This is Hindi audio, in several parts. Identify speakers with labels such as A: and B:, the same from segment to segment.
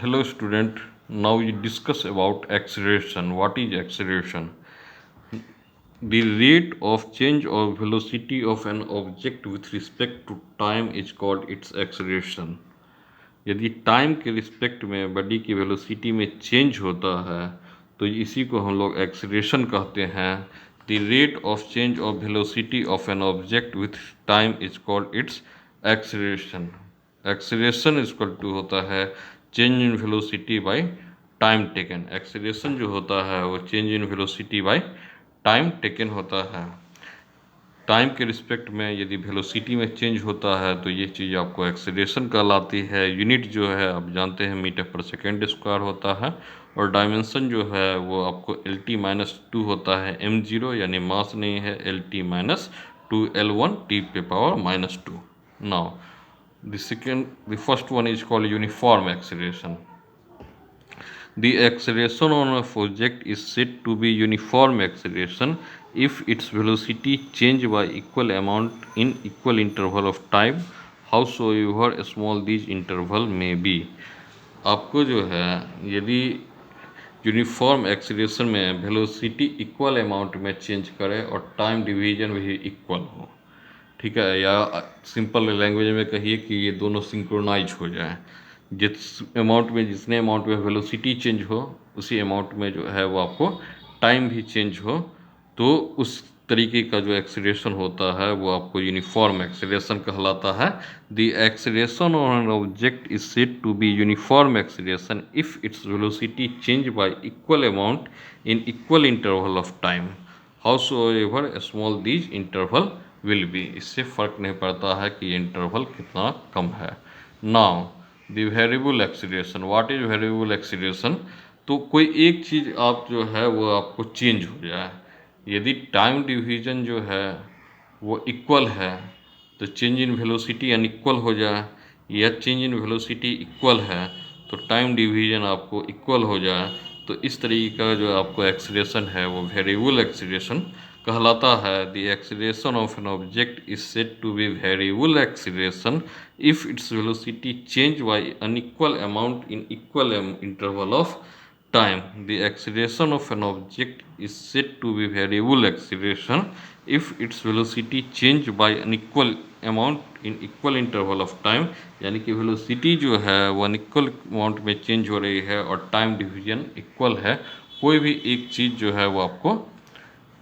A: Hello student, now we discuss about acceleration. What is acceleration? The rate of change of velocity of an object with respect to time is called its acceleration. यदि टाइम के रिस्पेक्ट में बॉडी की वेलोसिटी में चेंज होता है तो इसी को हम लोग एक्सीलरेशन कहते हैं. The rate of change of velocity of an object with time is called its acceleration. Acceleration equal to होता है change in velocity by time taken. Acceleration जो होता है वो change in velocity by time taken होता है. टाइम के रिस्पेक्ट में यदि वेलोसिटी में चेंज होता है तो ये चीज़ आपको एक्सीलरेशन कहलाती है. यूनिट जो है आप जानते हैं मीटर पर सेकेंड स्क्वायर होता है और डायमेंशन जो है वो आपको LT-2 होता है. m0 यानी मास नहीं है, LT-2 L1 T पे power -2. Now the first one is called uniform acceleration. The acceleration on a object is said to be uniform acceleration if its velocity change by equal amount in equal interval of time, howsoever small these interval may be. आपको जो है यदि यूनिफॉर्म एक्सीलरेशन में वेलोसिटी इक्वल अमाउंट में चेंज करे और टाइम डिवीजन भी इक्वल हो, ठीक है, या सिंपल लैंग्वेज में कहिए कि ये दोनों सिंक्रोनाइज हो जाए. जितने अमाउंट में वेलोसिटी चेंज हो उसी अमाउंट में जो है वो आपको टाइम भी चेंज हो, तो उस तरीके का जो एक्सीलरेशन होता है वो आपको यूनिफॉर्म एक्सीलरेशन कहलाता है. The acceleration on an object is said to be uniform acceleration if its velocity change by equal amount in equal interval of time, howsoever small these interval will be. इससे फ़र्क नहीं पड़ता है कि ये इंटरवल कितना कम है. Now the variable acceleration. What is variable acceleration? तो कोई एक चीज़ आप जो है वो आपको चेंज हो जाए. यदि टाइम डिवीजन जो है वो इक्वल है तो चेंज इन वेलोसिटी अनइक्वल हो जाए, या चेंज इन वेलोसिटी इक्वल है तो टाइम डिवीजन आपको इक्वल हो जाए, तो इस तरीके का जो आपको एक्सीलरेशन है वो वेरिएबल एक्सीलरेशन कहलाता है. The acceleration of an object is said to be variable acceleration if its velocity change by unequal amount in equal interval of time. The acceleration of an object is said to be variable acceleration if its velocity change by an equal amount in equal interval of time. यानी कि वेलोसिटी जो है वो अनइक्वल अमाउंट में चेंज हो रही है और टाइम डिवीजन इक्वल है. कोई भी एक चीज़ जो है वो आपको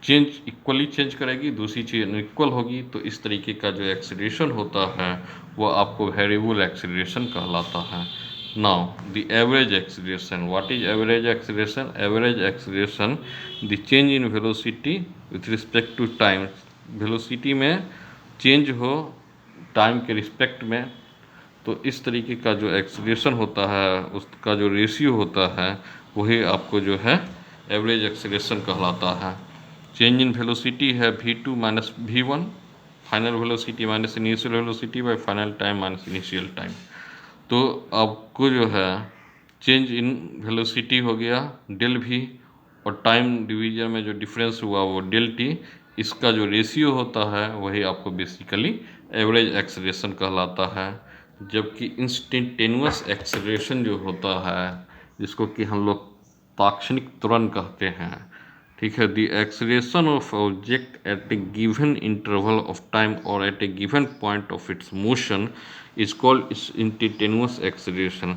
A: इक्वली चेंज करेगी, दूसरी चीज़ अनइक्वल होगी, तो इस तरीके का जो एक्सीलरेशन होता है वो आपको वेरिएबल एक्सीलरेशन कहलाता है. Now the average acceleration. What is average acceleration? Average acceleration, the change in velocity with respect to time. Velocity में चेंज हो टाइम के रिस्पेक्ट में, तो इस तरीके का जो एक्सीलरेशन होता है उसका जो रेशियो होता है वही आपको जो है एवरेज एक्सीलरेशन कहलाता है. चेंज इन वेलोसिटी है v2 minus v1, final velocity minus initial velocity bye final time minus initial time. तो आपको जो है चेंज इन वेलोसिटी हो गया डेल v, और टाइम डिवीजन में जो डिफरेंस हुआ वो डेल t. इसका जो रेशियो होता है वही आपको बेसिकली एवरेज एक्सीलरेशन कहलाता है. जबकि इंस्टेंटेनियस एक्सीलरेशन जो होता है जिसको कि हम लोग ताक्षणिक त्वरण कहते हैं, ठीक है, the acceleration of object at a given interval of time और at a given point of its motion is called instantaneous acceleration.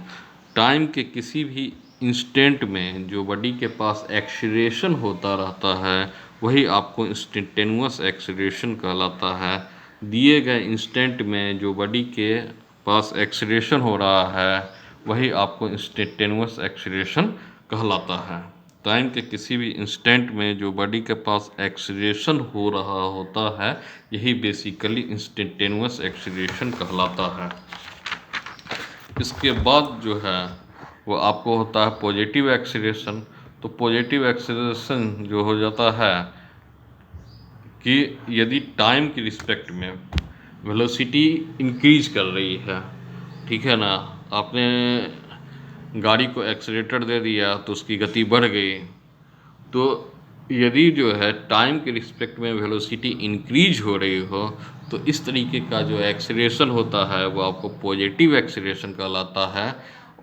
A: Time के किसी भी इंस्टेंट में जो बॉडी के पास एक्सीलरेशन होता रहता है वही आपको इंस्टेंटेनियस एक्सीलरेशन कहलाता है. दिए गए इंस्टेंट में जो बॉडी के पास एक्सीलरेशन हो रहा है वही आपको इंस्टेंटेनियस एक्सीलरेशन कहलाता है. टाइम के किसी भी इंस्टेंट में जो बॉडी के पास एक्सीलरेशन हो रहा होता है यही बेसिकली इंस्टेंटेनियस एक्सीलरेशन कहलाता है. इसके बाद जो है वो आपको होता है पॉजिटिव एक्सीलरेशन. तो पॉजिटिव एक्सीलरेशन जो हो जाता है कि यदि टाइम की रिस्पेक्ट में वेलोसिटी इंक्रीज कर रही है, ठीक है ना, आपने गाड़ी को एक्सीलरेटर दे दिया तो उसकी गति बढ़ गई, तो यदि जो है टाइम के रिस्पेक्ट में वेलोसिटी इंक्रीज हो रही हो तो इस तरीके का जो एक्सीलरेशन होता है वो आपको पॉजिटिव एक्सीलरेशन कहलाता है.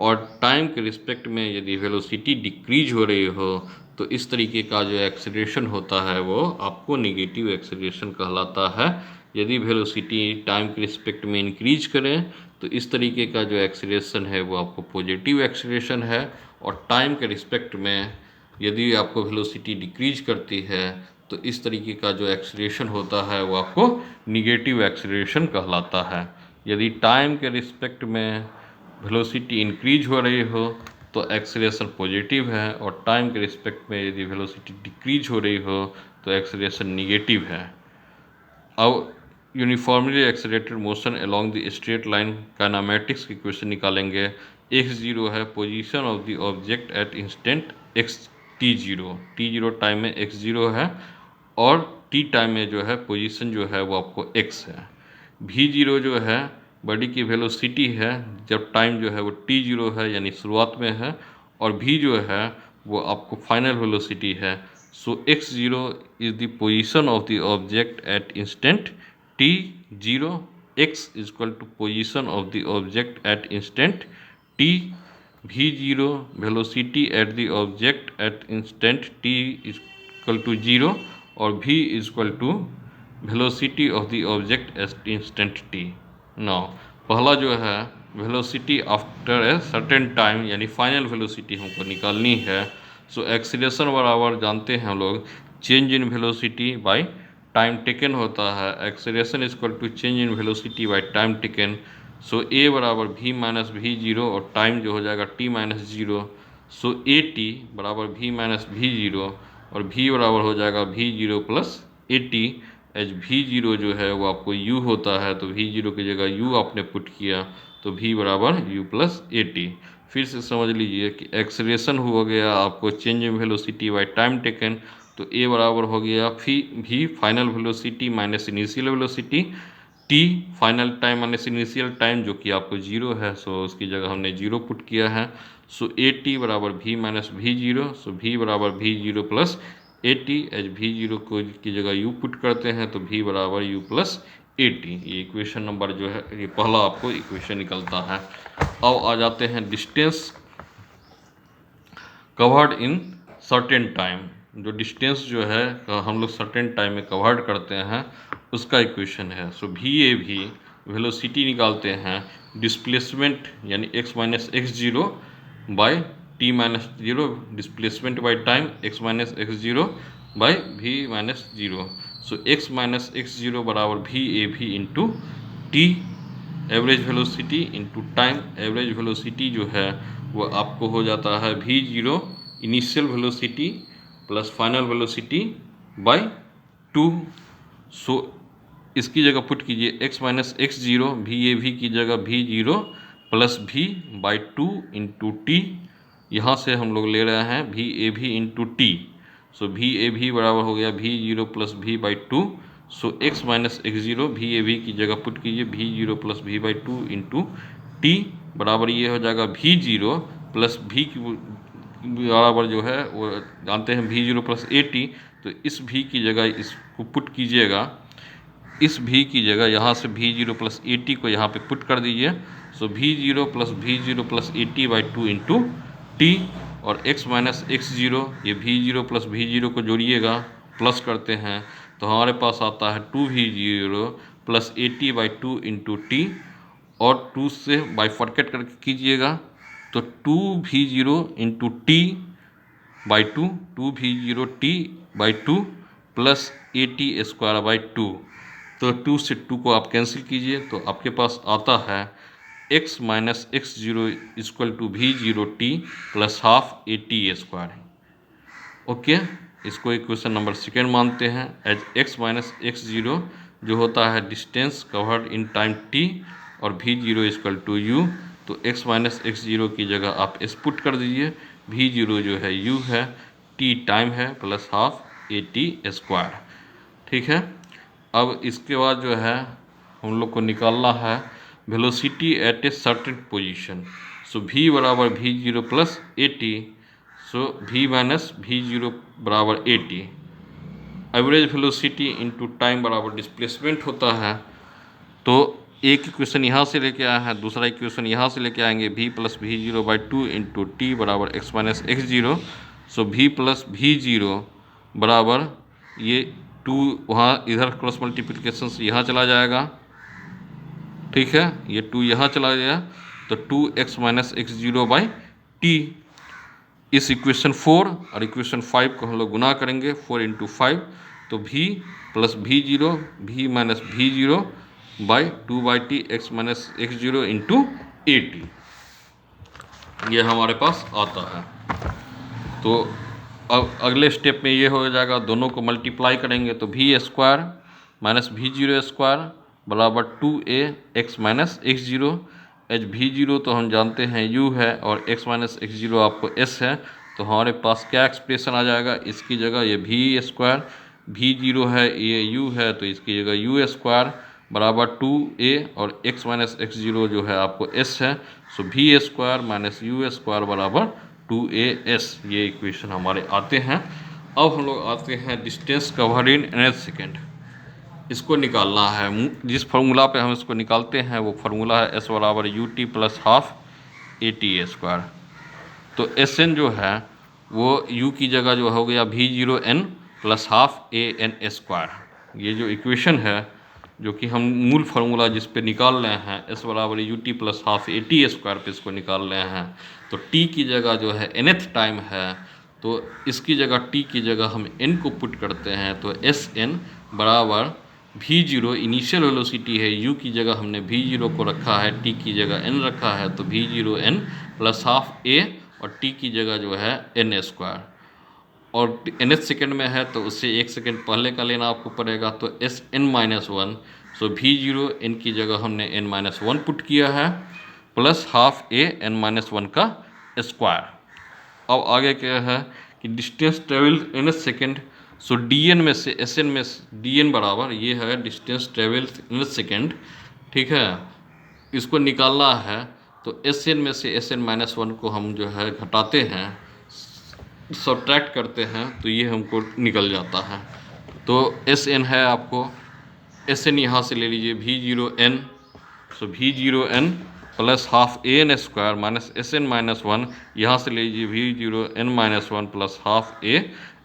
A: और टाइम के रिस्पेक्ट में यदि वेलोसिटी डिक्रीज हो रही हो तो इस तरीके का जो एक्सेलरेशन होता है वो आपको नेगेटिव एक्सेलरेशन कहलाता है। यदि वेलोसिटी टाइम के रिस्पेक्ट में इंक्रीज करें तो इस तरीके का जो एक्सेलरेशन है वो आपको पॉजिटिव एक्सेलरेशन है, और टाइम के रिस्पेक्ट में यदि आपको वेलोसिटी डिक्रीज करती है तो इस तरीके का जो एक्सेलरेशन होता है वो आपको निगेटिव एक्सेलरेशन कहलाता है। यदि टाइम के रिस्पेक्ट में वेलोसिटी इंक्रीज हो रही हो तो एक्सेलरेशन पॉजिटिव है, और टाइम के रिस्पेक्ट में यदि वेलोसिटी डिक्रीज हो रही हो तो एक्सेलरेशन निगेटिव है। अब uniformly accelerated motion along the straight line kinematics की क्वेश्चन निकालेंगे। x0 है position of the object at instant x t0 time में x0 है, और t टाइम में जो है पोजीशन जो है वो आपको x है। v0 जो है बॉडी की वेलोसिटी है जब टाइम जो है वो t0 है यानी शुरुआत में है, और v जो है वो आपको फाइनल वेलोसिटी है। सो x0 is the position of the object at instant t0, x is equal to position of the object at instant t, v0 velocity at the object at instant t is equal to 0, और v is equal to velocity of the object at instant t। Now पहला जो है velocity after a certain time यानी फाइनल वेलोसिटी हमको निकालनी है। सो एक्सीलरेशन बराबर जानते हैं हम लोग change in velocity by time taken होता है। Acceleration is equal to change in velocity by time taken. So A बराबर v माइनस वी जीरो, और टाइम जो हो जाएगा t minus zero. So A T बराबर v माइनस वी जीरो, और v बराबर हो जाएगा v zero plus A T. As v0 जो है वो आपको u होता है, तो v0 की जगह u आपने पुट किया तो v बराबर u प्लस ए टी। फिर से समझ लीजिए कि एक्सेलरेशन हो गया आपको change in velocity by time taken, तो a बराबर हो गया v final velocity minus initial velocity, t final time minus initial time जो कि आपको 0 है, सो उसकी जगह हमने 0 पुट किया है। सो ए टी बराबर v माइनस वी जीरो, सो v बराबर V zero plus A T. H we zero को की जगह u पुट करते हैं तो v बराबर u प्लस ए टी। ये इक्वेशन नंबर जो है ये पहला आपको इक्वेशन निकलता है। अब आ जाते हैं distance covered in certain time. जो डिस्टेंस जो है हम लोग सर्टेन टाइम में कवर्ड करते हैं उसका इक्वेशन है। सो वी ए भी वेलोसिटी निकालते हैं डिस्प्लेसमेंट यानी x minus X zero by T minus zero, displacement by time x minus X zero by V minus zero. So x minus X zero बराबर वी ए भी into T average velocity into time. Average velocity जो है वो आपको हो जाता है V zero initial velocity plus final velocity by 2। So इसकी जगह पुट कीजिए x minus X zero V A V की जगह we zero plus V by 2 into T. यहाँ से हम लोग ले रहे हैं V A V into T. So V A V बराबर हो गया V zero plus V by 2। So x minus X zero V A V की जगह पुट कीजिए V zero plus V by 2 into T बराबर ये हो जाएगा वी जीरो प्लस वी की बराबर जो है वो जानते हैं we zero plus A T. तो इस v की जगह इसको पुट कीजिएगा, इस v की जगह यहाँ से we zero plus A T को यहाँ पे पुट कर दीजिए। So we zero plus A T by 2 into T, और x माइनस एक्स जीरो ये V zero plus V zero को जोड़िएगा प्लस करते हैं तो हमारे पास आता है 2v0 plus A T by 2 into T, और 2 से बाइफर्केट करके कीजिएगा तो 2v0 into T by 2, 2v0 T by 2 plus A T square by 2। तो 2 से 2 को आप कैंसिल कीजिए तो आपके पास आता है x minus X zero equal to V zero T plus half A T square. Okay, इसको इक्वेशन नंबर सेकेंड मानते हैं। As x minus X zero जो होता है distance covered in time t, और V zero equal to U, तो x माइनस एक्स जीरो की जगह आप s पुट कर दीजिए। वी जीरो जो है u है, t टाइम है plus half A T square. ठीक है, अब इसके बाद जो है हम लोग को निकालना है velocity at a certain position. So v बराबर V zero plus A T, so v minus V zero बराबर A T. Average velocity into time बराबर डिस्प्लेसमेंट होता है, तो एक इक्वेशन यहाँ से लेके आया है, दूसरा इक्वेशन यहाँ से लेके आएंगे, v plus V zero by two into T बराबर एक्स माइनस एक्स जीरो। सो v प्लस वी जीरो बराबर ये टू वहाँ इधर क्रॉस मल्टीप्लिकेशन से यहाँ चला जाएगा, ठीक है, ये टू यहाँ चला गया, तो two X minus X zero by T. इस इक्वेशन 4 और इक्वेशन 5 को हम लोग गुना करेंगे, 4 इंटू 5, तो v plus V zero V minus V zero by two by T X minus X zero into A T, ये हमारे पास आता है। तो अब अगले स्टेप में ये हो जाएगा, दोनों को मल्टीप्लाई करेंगे तो V square minus V zero square बराबर two A X minus X zero. H we zero तो हम जानते हैं u है और x माइनस एक्स जीरो आपको s है, तो हमारे पास क्या एक्सप्रेशन आ जाएगा, इसकी जगह ये वी स्क्वायर, वी जीरो है ये u है तो इसकी जगह u स्क्वायर बराबर टू ए और x माइनस एक्स जीरो जो है आपको s है, so V square minus u square बराबर टू ए एस। ये इक्वेशन हमारे आते हैं। अब हम लोग आते हैं distance covered in nth second, इसको निकालना है। जिस फार्मूला पे हम इसको निकालते हैं वो फार्मूला है एस बराबर U T plus half A T A square. तो एस एन जो है वो u की जगह जो हो गया V zero N plus half A N square. ये जो इक्वेशन है जो कि हम मूल फार्मूला जिस पे निकाल रहे हैं एस बराबर U T plus half A T square पे इसको निकाल रहे हैं, तो टी की जगह जो है nth टाइम है, तो इसकी जगह टी की जगह हम n को पुट करते हैं, तो एस एन बराबर वी जीरो इनिशियल वेलोसिटी है, u की जगह हमने वी जीरो को रखा है, t की जगह n रखा है, तो we zero N plus half a और t की जगह जो है n स्क्वायर, और nth सेकेंड में है तो उससे एक सेकेंड पहले का लेना आपको पड़ेगा, तो S N minus one. So we zero N की जगह हमने n माइनस वन पुट किया है plus half a n minus one का स्क्वायर। अब आगे क्या है कि distance travel nth second, so dn में से sn में dn बराबर ये है डिस्टेंस ट्रेवल nth सेकेंड, ठीक है, इसको निकालना है, तो sn में से sn माइनस वन को हम जो है घटाते हैं, सब्ट्रैक्ट करते हैं, तो ये हमको निकल जाता है। तो sn है आपको, sn यहाँ से ले लीजिए V zero N, so we zero N plus half A N square minus S N minus one, यहाँ से ले लीजिए V zero N minus one plus half A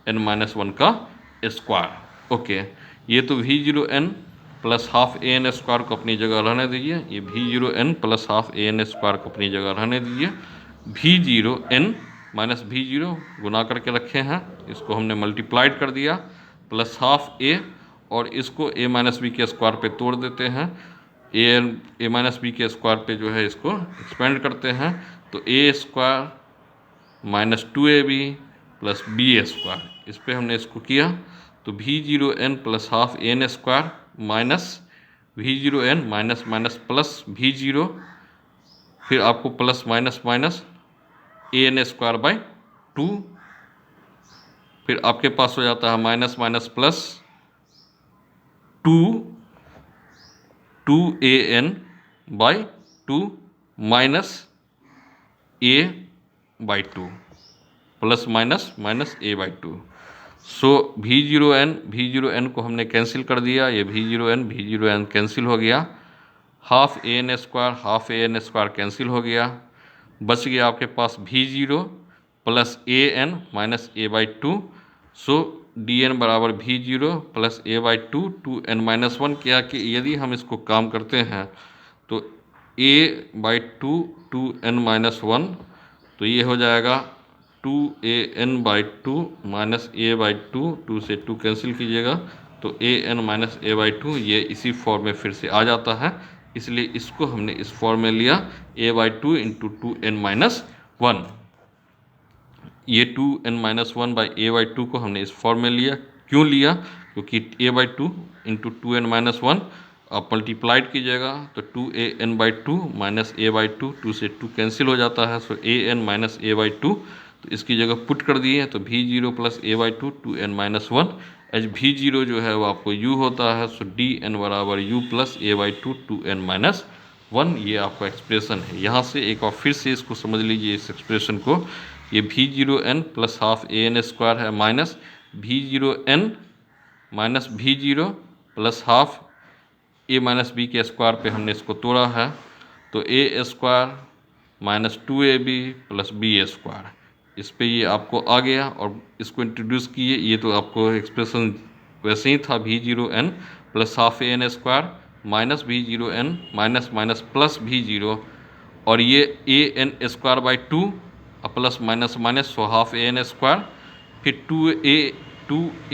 A: N minus one का स्क्वायर। ओके, ये तो we zero N plus half A N square को अपनी जगह रहने दीजिए, ये V zero N plus half A N square को अपनी जगह रहने दीजिए, V zero N minus V zero गुना करके रखे हैं, इसको हमने मल्टीप्लाइड कर दिया प्लस हाफ ए, और इसको ए माइनस बी के स्क्वायर पे तोड़ देते हैं, ए माइनस बी के स्क्वायर पे जो है इसको एक्सपेंड करते हैं, तो A square minus two A B plus B square, इस पर हमने इसको किया, तो we zero N plus half A N square minus V zero N minus minus plus V zero, फिर आपको plus minus minus A N square by two, फिर आपके पास हो जाता है minus minus plus two two A N by two minus A by two plus minus minus A by two. So we zero n को हमने कैंसिल कर दिया, ये वी जीरो एन कैंसिल हो गया, half A N square cancel हो गया, बच गया आपके पास V zero plus A N minus A by two. So D N बराबर V zero plus A by two two N minus one, क्या कि यदि हम इसको काम करते हैं तो A by two two N minus one, तो ये हो जाएगा two A N by two minus A by two, two से टू कैंसिल कीजिएगा तो A N minus A by two, ये इसी फॉर्म में फिर से आ जाता है, इसलिए इसको हमने इस फॉर्म में लिया A by two into two N minus one. ये two N minus one by A by two को हमने इस फॉर्म में लिया, क्यों लिया, क्योंकि A by two into two N minus one आप मल्टीप्लाइड कीजिएगा तो two A N by two minus A by two, two से टू कैंसिल हो जाता है, so A N minus A by two, तो इसकी जगह पुट कर दिए, तो we zero plus A by two two N minus one, h we zero जो है वो आपको u होता है, सो डी एन बराबर u plus A by two two N minus one, ये आपका एक्सप्रेशन है। यहाँ से एक बार फिर से इसको समझ लीजिए इस एक्सप्रेशन को, ये V zero N plus half A N square है माइनस V zero N minus V zero plus half A minus B के स्क्वायर पे हमने इसको तोड़ा है, तो A square minus 2ab plus B square, इस पे ये आपको आ गया और इसको इंट्रोड्यूस किए। ये तो आपको एक्सप्रेशन वैसे ही था, v0n plus half A N square minus v0n minus minus plus v0, और ये a N square by 2 plus minus minus, so half A N square, फिर 2a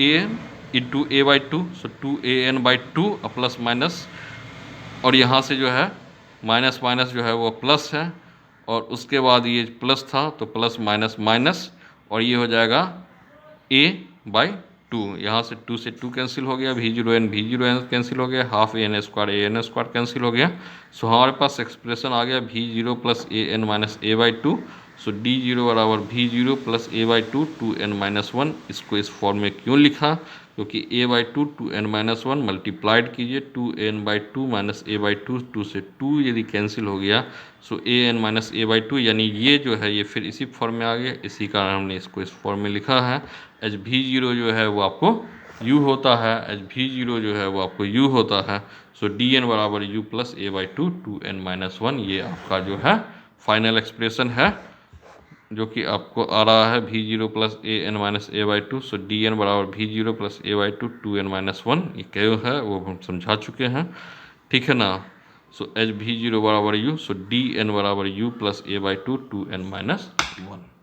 A: n into a by 2, so 2an by 2 plus minus, और यहाँ से जो है माइनस माइनस जो है वो प्लस है, और उसके बाद ये प्लस था तो प्लस माइनस माइनस, और ये हो जाएगा a बाई 2, यहाँ से 2 से 2 कैंसिल हो गया, v0n कैंसिल हो गया, half a n square cancel हो गया। सो हमारे पास एक्सप्रेशन आ गया v0 plus A N minus A by 2, so d0 बराबर v0 plus A by 2 2n-1। इसको इस फॉर्म में क्यों लिखा, क्योंकि a बाई 2 2n-1 मल्टीप्लाइड कीजिए 2n by 2 minus A by 2, 2 से 2 यदि कैंसिल हो गया, सो A N minus A by 2, यानी ये जो है ये फिर इसी फॉर्म में आ गया, इसी कारण हमने इसको इस फॉर्म में लिखा है। एच v0 जो है वो आपको u होता है, एच v0 जो है वो आपको u होता है, सो dn बराबर u plus A by 2 2n-1, ये आपका जो है फाइनल एक्सप्रेशन है, जो कि आपको आ रहा है v0 plus A N minus A by 2, so D N बराबर v0 plus A by 2 2n-1, ये क्या है वो हम समझा चुके हैं, ठीक है ना। सो एच v0 बराबर u, सो डी एन बराबर u plus A by 2 2n-1।